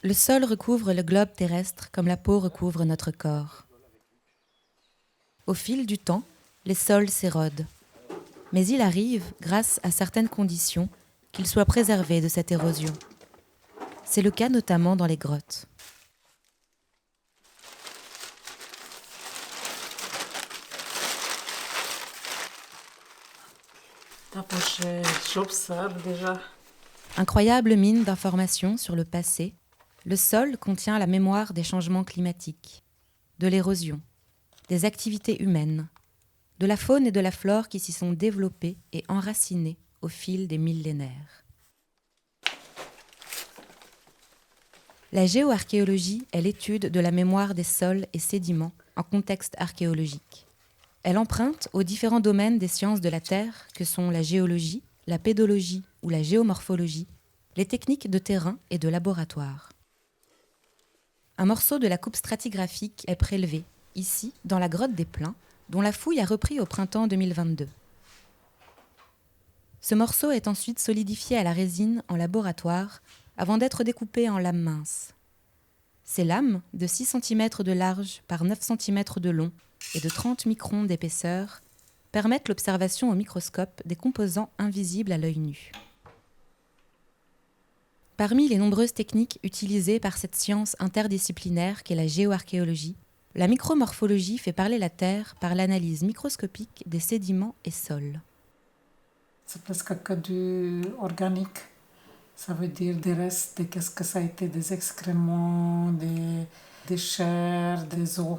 Le sol recouvre le globe terrestre comme la peau recouvre notre corps. Au fil du temps, les sols s'érodent. Mais il arrive, grâce à certaines conditions, qu'ils soient préservés de cette érosion. C'est le cas notamment dans les grottes. J'observe déjà. Incroyable mine d'informations sur le passé, le sol contient la mémoire des changements climatiques, de l'érosion, des activités humaines, de la faune et de la flore qui s'y sont développées et enracinées au fil des millénaires. La géoarchéologie est l'étude de la mémoire des sols et sédiments en contexte archéologique. Elle emprunte aux différents domaines des sciences de la Terre que sont la géologie, la pédologie ou la géomorphologie, les techniques de terrain et de laboratoire. Un morceau de la coupe stratigraphique est prélevé, ici, dans la grotte des Pleins, dont la fouille a repris au printemps 2022. Ce morceau est ensuite solidifié à la résine en laboratoire avant d'être découpé en lames minces. Ces lames, de 6 cm de large par 9 cm de long et de 30 microns d'épaisseur, permettent l'observation au microscope des composants invisibles à l'œil nu. Parmi les nombreuses techniques utilisées par cette science interdisciplinaire qu'est la géoarchéologie, la micromorphologie fait parler la Terre par l'analyse microscopique des sédiments et sols. C'est presque que du organique. Ça veut dire des restes, qu'est-ce que ça a été, des excréments, des chairs, des os.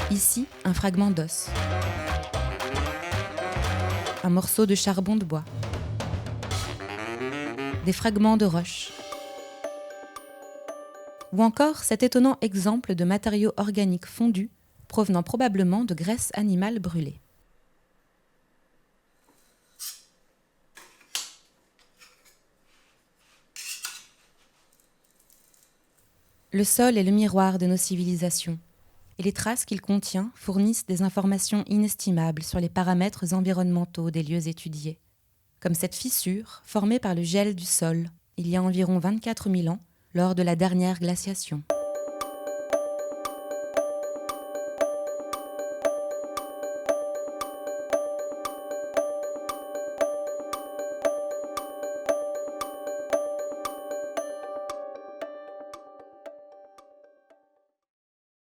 Ici, un fragment d'os, un morceau de charbon de bois, des fragments de roche, ou encore cet étonnant exemple de matériaux organiques fondus provenant probablement de graisse animale brûlée. Le sol est le miroir de nos civilisations, et les traces qu'il contient fournissent des informations inestimables sur les paramètres environnementaux des lieux étudiés, comme cette fissure formée par le gel du sol il y a environ 24 000 ans lors de la dernière glaciation.